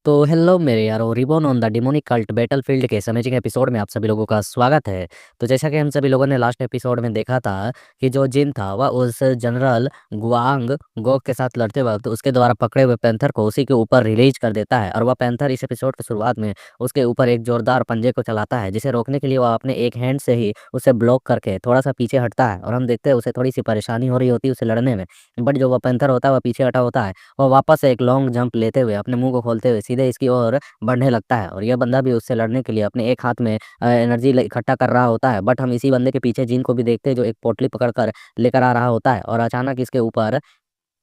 तो हेलो मेरे यारो, ribbon on the demonic cult battlefield के अमेजिंग एपिसोड में आप सभी लोगों का स्वागत है। तो जैसा कि हम सभी लोगों ने लास्ट एपिसोड में देखा था कि जो जिन था वह उस जनरल गुआंग गोक के साथ लड़ते वक्त उसके द्वारा पकड़े हुए पैंथर को उसी के ऊपर रिलीज कर देता है, और वह पैंथर इस एपिसोड की शुरुआत में उसके ऊपर एक जोरदार पंजे को चलाता है, जिसे रोकने के लिए वह अपने एक हैंड से ही उसे ब्लॉक करके थोड़ा सा पीछे हटता है। और हम देखते हैं उसे थोड़ी सी परेशानी हो रही होती है उसे लड़ने में, बट जो वह पैंथर होता है वह पीछे हटा होता है। वह वापस से एक लॉन्ग जंप लेते हुए अपने मुंह को खोलते हुए सीधे इसकी ओर बढ़ने लगता है, और यह बंदा भी उससे लड़ने के लिए अपने एक हाथ में एनर्जी इकट्ठा कर रहा होता है। बट हम इसी बंदे के पीछे जिन को भी देखते हैं जो एक पोटली पकड़ कर लेकर आ रहा होता है, और अचानक इसके ऊपर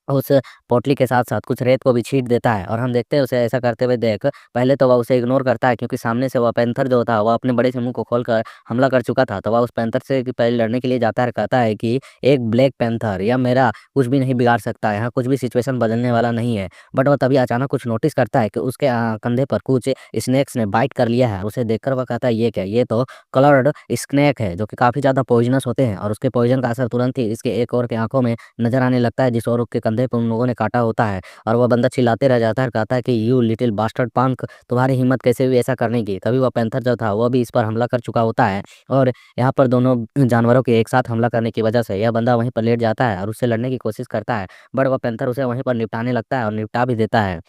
उस पोटली के साथ-साथ कुछ रेत को भी छींट देता है। और हम देखते हैं उसे ऐसा करते हुए देख पहले तो वह उसे इग्नोर करता है, क्योंकि सामने से वह पैंथर जो था वह अपने बड़े से मुँह को खोलकर हमला कर चुका था। तो वह उस पैंथर से कि पहले लड़ने के लिए जाता है और कहता है कि एक ब्लैक पैंथर या मेरा कुछ भी नहीं बिगाड़ सकता, यहाँ कुछ भी सिचुएशन बदलने वाला नहीं है। बट वह तभी अचानक कुछ नोटिस करता है कि उसके कंधे पर कुछ स्नेक्स ने बाइट कर लिया है। उसे देखकर वह कहता है ये क्या? ये तो कलर्ड स्नेक है जो कि काफ़ी ज़्यादा पॉइज़नस होते हैं, और उसके पॉइज़न का असर तुरंत ही इसके एक और के आँखों में नज़र आने लगता है, जिस औरत के कंधे पे उन लोगों ने काटा होता है। और वह बंदा चिल्लाते रह जाता है और कहता है कि यू लिटिल बास्टर्ड पंक, तुम्हारी हिम्मत कैसे हुई ऐसा करने की? तभी वह पैंथर जो था वह भी इस पर हमला कर चुका होता है, और यहाँ पर दोनों जानवरों के एक साथ हमला करने की वजह से यह बंदा वहीं पर लेट जाता है और उससे लड़ने की कोशिश करता है। बट वह पैंथर उसे वहीं पर निपटाने लगता है और निपटा भी देता है,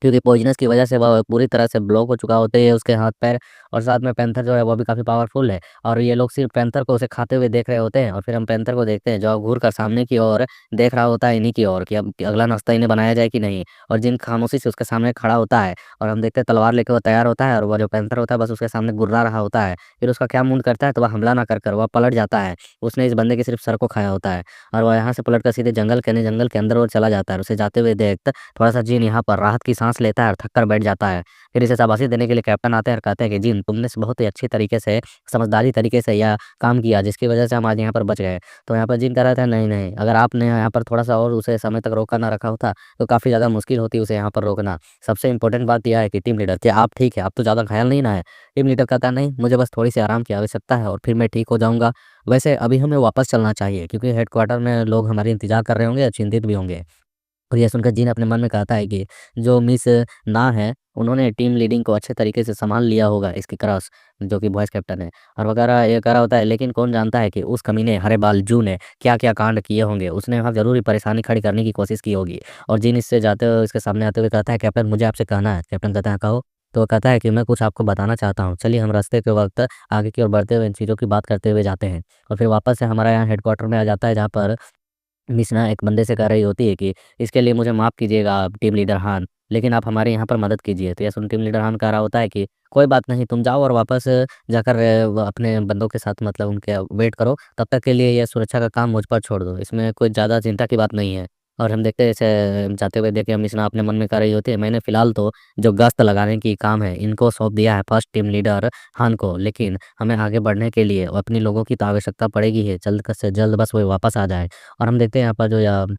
क्योंकि पॉइज़नस की वजह से वह पूरी तरह से ब्लॉक हो चुका होता है उसके हाथ-पैर। और साथ में पैंथर जो है वो भी काफ़ी पावरफुल है, और ये लोग सिर्फ़ पैंथर को उसे खाते हुए देख रहे होते हैं। और फिर हम पैंथर को देखते हैं जो घूर कर सामने की ओर देख रहा होता है इन्हीं की ओर, कि अब अगला नाश्ता इन्हें बनाया जाए कि नहीं। और जिन खामोशी से उसके सामने खड़ा होता है, और हम देखते हैं तलवार लेके वो तैयार होता है, और वो जो पैंथर होता है बस उसके सामने गुर्रा रहा होता है। फिर उसका क्या मूड करता है तो वह हमला ना कर कर वह पलट जाता है। उसने इस बंदे के सिर्फ़ सर को खाया होता है, और वह यहाँ से पलट कर सीधे जंगल के अंदर ओर चला जाता है। और उसे जाते हुए देख थोड़ा-सा जिन यहाँ पर राहत की साँस लेता है और थक कर बैठ जाता है। फिर इसे शाबाशी देने के लिए कैप्टन आते हैं और कहते हैं कि जिन तुमने बहुत ही अच्छी तरीके से, समझदारी तरीके से यह काम किया, जिसकी वज़ह से हम आज यहाँ पर बच गए। तो यहाँ पर जिन कह रहा था नहीं, नहीं, अगर आपने यहाँ पर थोड़ा-सा और उसे समय तक रोका ना रखा होता, तो काफ़ी ज़्यादा मुश्किल होती उसे यहाँ पर रोकना। सबसे इम्पोर्टेंट बात यह है कि टीम लीडर, क्या आप ठीक है? आप तो ज़्यादा घायल नहीं ना हैं? टीम लीडर कहता है नहीं, मुझे बस थोड़ी-सी आराम की आवश्यकता है और फिर मैं ठीक हो जाऊँगा। वैसे अभी हमें वापस चलना चाहिए, क्योंकि हेडक्वार्टर में लोग हमारे इंतज़ार कर रहे होंगे और चिंतित भी होंगे। और यह सुनकर जीन अपने मन में कहता है कि जो मिस ना है, उन्होंने टीम लीडिंग को अच्छे तरीके से सँभाल लिया होगा, इसकी क्रॉस जो कि वॉइस कैप्टन है। और वगैरह ये कह रहा होता है, लेकिन कौन जानता है कि उस कमीने हरेबाल जू ने क्या-क्या कांड किए होंगे। उसने वहाँ ज़रूर ही परेशानी खड़ी करने की कोशिश की होगी। और जीन इससे जाते हुए इसके सामने आते हुए कहता है, कैप्टन मुझे आपसे कहना है। कैप्टन कहता है कहो। तो वो कहता है कि मैं कुछ आपको बताना चाहता हूँ। चलिए हम रास्ते के वक़्त आगे की ओर बढ़ते हुए इन चीज़ों की बात करते हुए जाते हैं। और फिर वापस से हमारा यहाँ हेडक्वार्टर में आ जाता है, जहाँ पर मिसना एक बंदे से कह रही होती है कि इसके लिए मुझे माफ़ कीजिएगा आप टीम लीडर हान, लेकिन आप हमारे यहाँ पर मदद कीजिए। तो यह सुन टीम लीडर हान कह रहा होता है कि कोई बात नहीं, तुम जाओ और वापस जाकर अपने बंदों के साथ मतलब उनके वेट करो। तब तक के लिए ये सुरक्षा का काम मुझ पर छोड़ दो। इसमें कोई ज़्यादा चिंता की बात नहीं है। और हम देखते हैं इसे जाते हुए देख के मिसना अपने मन में कह रही होती है, मैंने फ़िलहाल तो जो गश्त लगाने की काम है इनको सौंप दिया है फर्स्ट टीम लीडर हान को, लेकिन हमें आगे बढ़ने के लिए अपने लोगों की तो आवश्यकता पड़ेगी ही, जल्द से जल्द बस वो वापस आ जाएँ। और हम देखते हैं यहाँ पर जो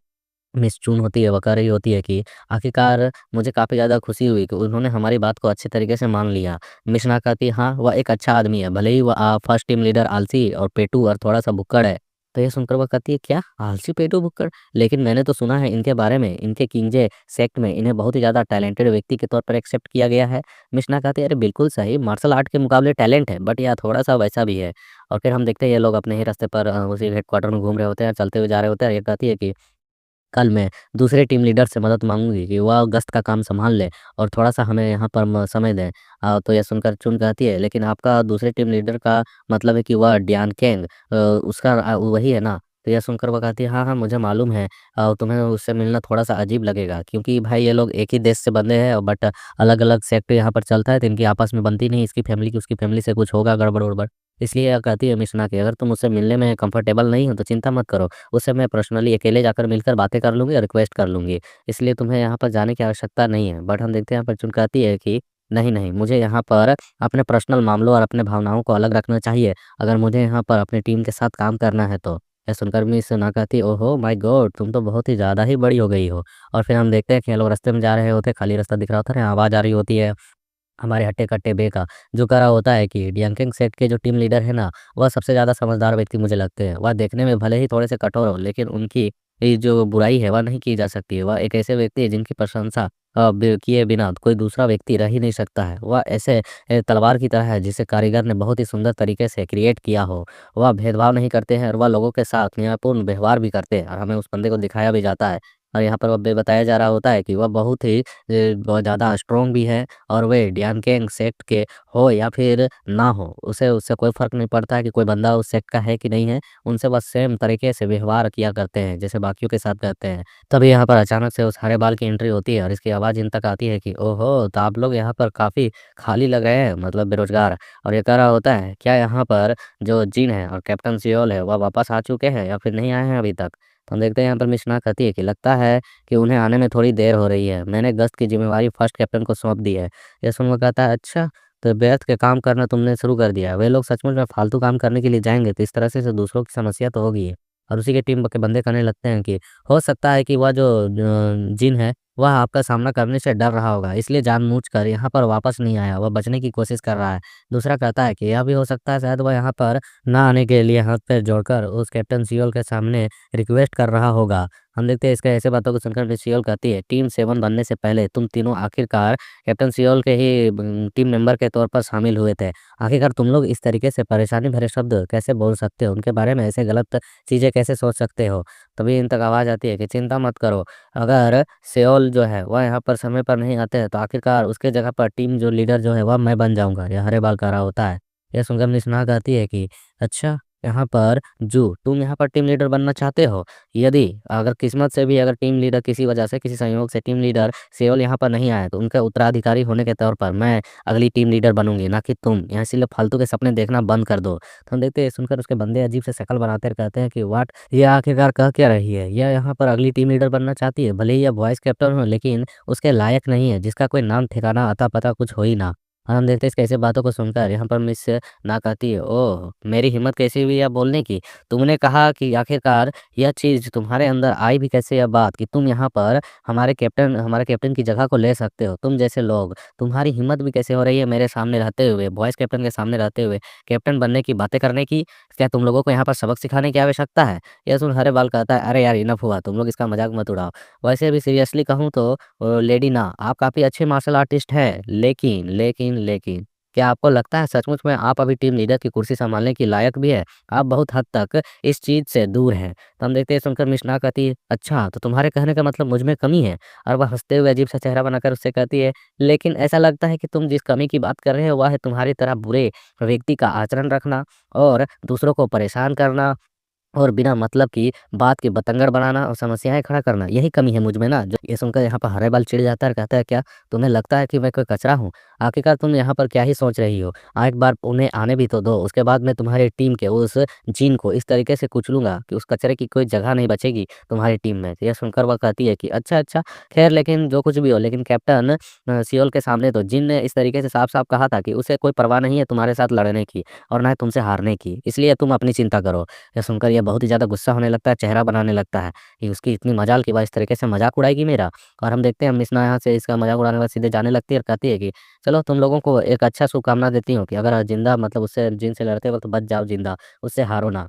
मिस चून होती है, वो कह रही होती है कि आखिरकार मुझे काफ़ी ज़्यादा खुशी हुई कि उन्होंने हमारी बात को अच्छे तरीके से मान लिया। मिशना कहती है, हाँ, वह एक अच्छा आदमी है, भले ही वह फर्स्ट टीम लीडर आलसी और पेटू और थोड़ा-सा भुक्कड़ है। तो ये सुनकर वह कहती है, क्या? आलसी, पेटू, भुक्कड़? लेकिन मैंने तो सुना है इनके बारे में, इनके किंगजे सेक्ट में इन्हें बहुत ही ज़्यादा टैलेंटेड व्यक्ति के तौर पर एक्सेप्ट किया गया है। मिशना कहती है, अरे बिल्कुल सही, मार्शल आर्ट के मुकाबले टैलेंट है, बट यह थोड़ा-सा वैसा भी है। और फिर हम देखते हैं ये लोग अपने ही रास्ते पर उसी हेडक्वार्टर में घूम रहे होते हैं, चलते हुए जा रहे होते हैं, और ये कहती है कि कल मैं दूसरे टीम लीडर से मदद माँगूँगी कि वह गश्त का काम सँभाल लें और थोड़ा-सा हमें यहाँ पर समय दें। तो यह सुनकर चुन कहती है, लेकिन आपका दूसरे टीम लीडर का मतलब है कि वह ड्यान केंग उसका वही है ना? तो यह सुनकर वो कहती है, हाँ, हाँ, मुझे मालूम है। तुम्हें उससे मिलना थोड़ा-सा अजीब लगेगा, क्योंकि भाई ये लोग एक ही देश से बंधे हैं, बट अलग-अलग सेक्ट यहाँ पर चलता है, तो इनकी आपस में बनती नहीं, इसकी फैमिली की उसकी फैमिली से कुछ होगा गड़बड़-वड़बड़। इसलिए कहती है मिशना कि अगर तुम उससे मिलने में कंफर्टेबल नहीं हो तो चिंता मत करो। उससे मैं पर्सनली अकेले जाकर मिलकर बातें कर लूँगी और रिक्वेस्ट कर लूँगी। इसलिए तुम्हें यहाँ पर जाने की आवश्यकता नहीं है। बट हम देखते हैं यहाँ पर चुन कहती है कि नहीं, नहीं, मुझे यहाँ पर अपने पर्सनल मामलों और अपने भावनाओं को अलग रखना चाहिए, अगर मुझे यहाँ पर अपनी टीम के साथ काम करना है तो। यह सुनकर मिस ना कहती, ओहो माय गॉड! तुम तो बहुत ही ज़्यादा ही बड़ी हो गई हो। और फिर हम देखते हैं कि ये लोग रास्ते में जा रहे होते हैं, खाली रास्ता दिख रहा होता है, आवाज़ आ रही होती है हमारे हट्टे-कट्टे बे का, जो कह रहा होता है कि डंकिंग सेट के जो टीम लीडर है ना, वह सबसे ज़्यादा समझदार व्यक्ति मुझे लगते हैं। वह देखने में भले ही थोड़े से कठोर हों, लेकिन उनकी ये जो बुराई है वह नहीं की जा सकती है। वह एक ऐसे व्यक्ति है जिनकी प्रशंसा किए बिना कोई दूसरा व्यक्ति रह ही नहीं सकता है। वह ऐसे तलवार की तरह है जिसे कारीगर ने बहुत ही सुंदर तरीके से क्रिएट किया हो। वह भेदभाव नहीं करते हैं और वह लोगों के साथ न्यायपूर्ण व्यवहार भी करते हैं और हमें उस बंदे को दिखाया भी जाता है। और यहाँ पर वह बताया जा रहा होता है कि वह बहुत ही बहुत ज़्यादा स्ट्रॉन्ग भी है और वे डियानकेंग सेक्ट के हो या फिर ना हो, उसे उससे कोई फ़र्क नहीं पड़ता है कि कोई बंदा उस सेक्ट का है कि नहीं है। उनसे बस सेम तरीके से व्यवहार किया करते हैं जैसे बाकियों के साथ करते हैं। तभी यहाँ पर अचानक से उस हरे बाल की एंट्री होती है और इसकी आवाज़ इन तक आती है कि ओहो! तो आप लोग यहाँ पर काफ़ी खाली लग रहे हैं, मतलब बेरोज़गार। और ये कह रहा होता है, क्या यहाँ पर जो जिन है और कैप्टन सियोल है वह वापस आ चुके हैं या फिर नहीं आए हैं अभी तक? तो हम देखते हैं यहाँ पर मिशनाह कहती है कि लगता है कि उन्हें आने में थोड़ी देर हो रही है। मैंने गश्त की ज़िम्मेवारी फर्स्ट कैप्टन को सौंप दी है। ये सुनकर कहता है, अच्छा, तो व्यर्थ के काम करना तुमने शुरू कर दिया है। वे लोग सचमुच में फालतू काम करने के लिए जाएँगे तो इस तरह से दूसरों की समस्या तो होगी ही। और उसी के टीम के बंदे कहने लगते हैं कि हो सकता है कि वह जो जिन है, वह आपका सामना करने से डर रहा होगा, इसलिए जानबूझकर यहाँ पर वापस नहीं आया, वह बचने की कोशिश कर रहा है। दूसरा कहता है कि यह भी हो सकता है शायद वह यहाँ पर ना आने के लिए हाथ-पैर जोड़कर उस कैप्टन सियोल के सामने रिक्वेस्ट कर रहा होगा। हम देखते हैं इसके ऐसे बातों को सुनकर फिर सियोल कहती है, टीम 7 बनने से पहले तुम तीनों आखिरकार कैप्टन सियोल के ही टीम मेंबर के तौर पर शामिल हुए थे। आखिरकार तुम लोग इस तरीके से परेशानी भरे शब्द कैसे बोल सकते हो? उनके बारे में ऐसे गलत चीज़ें कैसे सोच सकते हो? तभी इन तक आवाज़ आती है कि चिंता मत करो, अगर सेओल जो है वह यहाँ पर समय पर नहीं आते हैं तो आखिरकार उसके जगह पर टीम जो लीडर जो है वह मैं बन जाऊँगा। यह हरे बाल कह रहा होता है। यह सुनकर निशनात कहती है कि अच्छा, यहाँ पर तुम यहाँ पर टीम लीडर बनना चाहते हो? यदि अगर किस्मत से भी अगर टीम लीडर किसी वजह से किसी संयोग से टीम लीडर सेओल यहाँ पर नहीं आए तो उनके उत्तराधिकारी होने के तौर पर मैं अगली टीम लीडर बनूँगी, ना कि तुम। यहाँ इसीलिए फालतू के सपने देखना बंद कर दो। तो हम देखते हैं सुनकर उसके बंदे अजीब से शक्ल बनाते और कहते हैं कि व्हाट, ये आखिरकार कह क्या रही है? यह यहाँ पर अगली टीम लीडर बनना चाहती है, भले ही यह वॉइस कैप्टन हो लेकिन उसके लायक नहीं है, जिसका कोई नाम ठिकाना अता-पता कुछ हो ही ना। और हम देखते हैं इसकी ऐसी बातों को सुनकर यहाँ पर मिस ना कहती है, ओह! मेरी हिम्मत कैसी हुई यह बोलने की? तुमने कहा कि आखिरकार यह चीज़ तुम्हारे अंदर आई भी कैसे यह बात कि तुम यहाँ पर हमारे कैप्टन की जगह को ले सकते हो? तुम जैसे लोग, तुम्हारी हिम्मत भी कैसे हो रही है मेरे सामने रहते हुए, वॉइस कैप्टन के सामने रहते हुए, कैप्टन बनने की बातें करने की? क्या तुम लोगों को यहाँ पर सबक सिखाने की आवश्यकता है? यह सुन हरे बाल कहता है, अरे यार इनफ हुआ, तुम लोग इसका मज़ाक मत उड़ाओ। वैसे भी सीरियसली कहूँ तो लेडी ना, आप काफ़ी अच्छे मार्शल आर्टिस्ट हैं, लेकिन क्या आपको लगता है सचमुच में आप अभी टीम लीडर की कुर्सी सँभालने के लायक भी है? आप बहुत हद तक इस चीज़ से दूर हैं। तो हम देखते हैं सुनकर मिशना कहती है, अच्छा, तो तुम्हारे कहने का मतलब मुझ में कमी है? और वह हँसते हुए अजीब-सा चेहरा बनाकर उससे कहती है, लेकिन ऐसा लगता है कि तुम जिस कमी की बात कर रहे हो वह है तुम्हारी तरह बुरे व्यक्ति का आचरण रखना और दूसरों को परेशान करना और बिना मतलब की बात के बतंगड़ बनाना और समस्याएँ खड़ा करना, यही कमी है मुझ में ना। जो ये सुनकर यहाँ पर हरे बाल चिढ़ जाता है और कहता है, क्या तुम्हें लगता है कि मैं कोई कचरा हूँ? आखिरकार तुम यहाँ पर क्या ही सोच रही हो? एक बार उन्हें आने भी तो दो, उसके बाद मैं तुम्हारी टीम के उस जिन को इस तरीके से कुचलूँगा कि उस कचरे की कोई जगह नहीं बचेगी तुम्हारी टीम में। तो यह सुनकर वह कहती है कि अच्छा, खैर लेकिन जो कुछ भी हो, लेकिन कैप्टन सियोल के सामने तो जिन ने इस तरीके से साफ-साफ कहा था कि उसे कोई परवाह नहीं है तुम्हारे साथ लड़ने की और ना ही तुमसे हारने की, इसलिए तुम अपनी चिंता करो। यह सुनकर यह बहुत ही ज़्यादा गुस्सा होने लगता है, चेहरा बनाने लगता है कि उसकी इतनी मजाल कि वह इस तरीके से मज़ाक उड़ाएगी मेरा। और हम देखते हैं मिसना यहाँ से इसका मज़ाक उड़ाने के बाद सीधे जाने लगती है और कहती है कि चलो तुम लोगों को एक अच्छा शुभकामना देती हूँ कि अगर ज़िंदा मतलब उससे जिन से लड़ते वक़्त बच जाओ ज़िंदा, उससे हारो ना।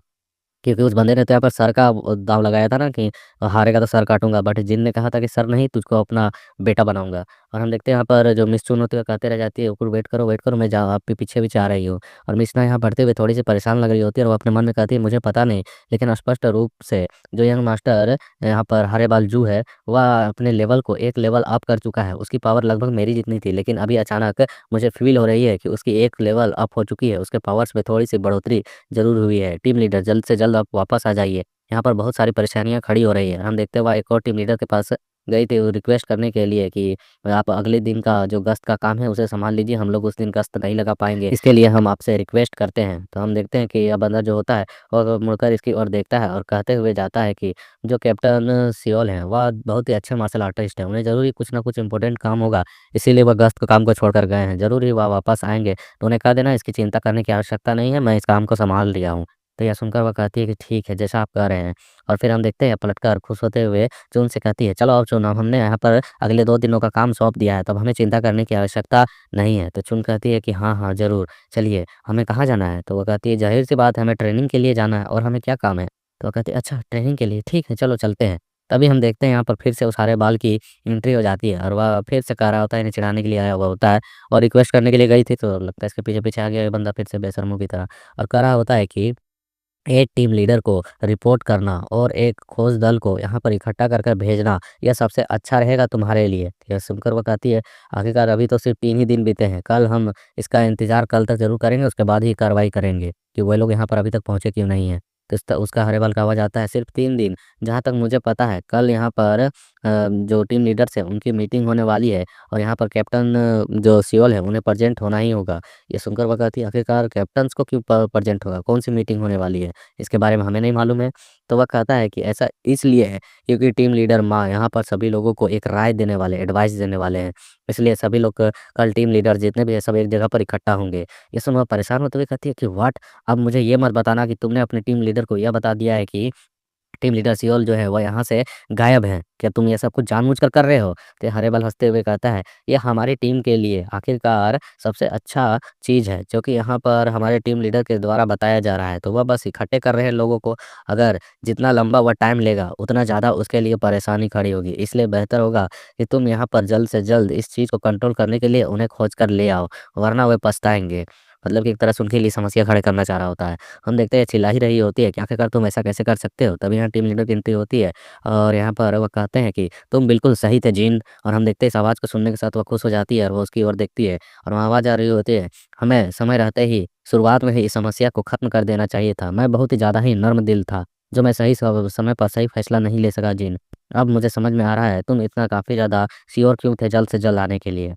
क्योंकि उस बंदे ने तो यहाँ पर सर का दाँव लगाया था ना कि हारेगा तो सर काटूँगा, बट जिन ने कहा था कि सर नहीं, तुझको अपना बेटा बनाऊँगा। और हम देखते हैं यहाँ पर जो मिस चुन होती है कहते रह जाती है, ऊपर वेट करो मैं आपके पीछे भी आ रही हूँ। और मिस ना यहाँ बढ़ते हुए थोड़ी-सी परेशान लग रही होती है और वो अपने मन में कहती है, मुझे पता नहीं, लेकिन स्पष्ट रूप से जो यंग मास्टर यहाँ पर हरे बाल जू है, वह अपने लेवल को एक लेवल अप कर चुका है। उसकी पावर लगभग मेरी जितनी थी, लेकिन अभी अचानक मुझे फ़ील हो रही है कि उसकी एक लेवल अप हो चुकी है, उसके पावर्स में थोड़ी-सी बढ़ोतरी ज़रूर हुई है। टीम लीडर जल्द से जल्द आप वापस आ जाइए। यहाँ पर बहुत सारी परेशानियाँ खड़ी हो रही हैं। हम देखते हुए एक और टीम लीडर के पास गई थी वो रिक्वेस्ट करने के लिए कि आप अगले दिन का जो गश्त का काम है उसे सँभाल लीजिए, हम लोग उस दिन गश्त नहीं लगा पाएँगे। इसके लिए हम आपसे रिक्वेस्ट करते हैं। तो हम देखते हैं कि यह बंदा जो होता है वो मुड़कर इसकी ओर देखता है और कहते हुए जाता है कि जो कैप्टन सियोल हैं वह बहुत ही अच्छे मार्शल आर्टिस्ट हैं। उन्हें ज़रूर ही कुछ न कुछ इम्पोर्टेंट काम होगा, इसीलिए वह गश्त के काम को छोड़कर गए हैं। ज़रूर ही वह वापस आएँगे। तो उन्हें कह देना इसकी चिंता करने की आवश्यकता नहीं है, मैं इस काम को सँभाल लिया हूँ। तो यह सुनकर वह कहती है कि ठीक है, जैसा आप कह रहे हैं। और फिर हम देखते हैं पलटकर खुश होते हुए चुन से कहती है, चलो अब चुन, अब हमने यहाँ पर अगले 2 दिनों का काम सौंप दिया है, तो अब हमें चिंता करने की आवश्यकता नहीं है। तो चुन कहती है कि हाँ, ज़रूर, चलिए हमें कहाँ जाना है? तो वो कहती है, ज़ाहिर-सी बात है हमें ट्रेनिंग के लिए जाना है और हमें क्या काम है? तो वो कहती है अच्छा ट्रेनिंग के लिए ठीक है चलो चलते हैं। तभी हम देखते हैं यहाँ पर फिर से उस हरे बाल की एंट्री हो जाती है और वह फिर से कह रहा होता है इन्हें चिढ़ाने के लिए आया हुआ होता है और रिक्वेस्ट करने के लिए गई थी तो लगता है इसके पीछे-पीछे आ गया ये बंदा फिर से बेशर्मों की तरह और कह रहा होता है कि एक टीम लीडर को रिपोर्ट करना और एक खोज दल को यहाँ पर इकट्ठा कर भेजना, यह सबसे अच्छा रहेगा तुम्हारे लिए। यह सुनकर वो कहती है, आखिरकार अभी तो सिर्फ़ 3 ही दिन बीते हैं, कल हम इसका इंतज़ार कल तक ज़रूर करेंगे, उसके बाद ही कार्रवाई करेंगे कि वो लोग यहाँ पर अभी तक पहुँचे क्यों नहीं हैं। तो उसका हरे-बाल का आवाज़ आता है, सिर्फ़ 3 दिन, जहाँ तक मुझे पता है, कल यहाँ पर जो टीम लीडर्स हैं, उनकी मीटिंग होने वाली है और यहाँ पर कैप्टन जो सियोल है, उन्हें प्रेज़ेंट होना ही होगा। ये सुनकर वो कहती है, आखिरकार कैप्टन्स को क्यों प्रेज़ेंट होगा? कौन-सी मीटिंग होने वाली है? इसके बारे में हमें नहीं मालूम है। तो वह कहता है कि ऐसा इसलिए है क्योंकि टीम लीडर माँ यहाँ पर सभी लोगों को एक राय देने वाले, एडवाइस देने वाले हैं। इसलिए सभी लोग कल टीम लीडर जितने भी हैं सब एक जगह पर इकट्ठा होंगे। ये सुन वह परेशान होते हुए कहती है कि व्हाट? अब मुझे ये मत बताना कि तुमने अपने टीम लीडर को यह बता दिया है कि टीम लीडर सियोल जो है वो यहाँ से गायब है। क्या तुम ये सब कुछ जानबूझकर कर रहे हो? तो हरे बाल हँसते हुए कहता है, ये हमारी टीम के लिए आखिरकार सबसे अच्छा चीज़ है जो कि यहाँ पर हमारे टीम लीडर के द्वारा बताया जा रहा है। तो वह बस इकट्ठे कर रहे हैं लोगों को। अगर जितना लंबा वह टाइम लेगा उतना ज़्यादा उसके लिए परेशानी खड़ी होगी। इसलिए बेहतर होगा कि तुम यहाँ पर जल्द से जल्द इस चीज़ को कंट्रोल करने के लिए उन्हें खोज कर ले आओ, वरना वे पछताएँगे। मतलब कि एक तरह से उनके लिए समस्या खड़े करना चाह रहा होता है। हम देखते हैं चिल्ला ही रही होती है कि आखिरकार तुम ऐसा कैसे कर सकते हो? तभी यहाँ टीम लीडर की एंट्री होती है और यहाँ पर वो कहते हैं कि तुम बिल्कुल सही थे जीन और हम देखते हैं इस आवाज़ को सुनने के साथ वो खुश हो जाती है और वो उसकी ओर देखती है और वहाँ आवाज़ आ रही होती है, हमें समय रहते ही शुरुआत में ही इस समस्या को ख़त्म कर देना चाहिए था। मैं बहुत ही ज़्यादा ही नर्म दिल था, जो मैं सही समय पर सही फैसला नहीं ले सका जीन। अब मुझे समझ में आ रहा है तुम इतना काफ़ी ज़्यादा श्योर क्यों थे जल्द से जल्द आने के लिए।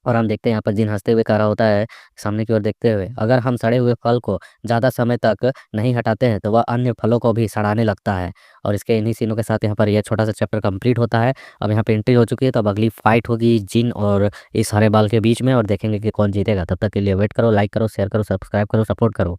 और हम देखते हैं यहाँ पर जिन हँसते हुए खड़ा होता है, सामने की ओर देखते हुए, अगर हम सड़े हुए फल को ज़्यादा समय तक नहीं हटाते हैं, तो वह अन्य फलों को भी सड़ाने लगता है। और इसके इन्हीं सीनों के साथ यहाँ पर यह छोटा-सा चैप्टर कंप्लीट होता है। अब यहाँ पे एंट्री हो चुकी है, तो अब अगली फाइट होगी जिन और इस हरे बाल के बीच में और देखेंगे कि कौन जीतेगा। तब तक के लिए वेट करो, लाइक करो, शेयर करो, सब्सक्राइब करो, सपोर्ट करो।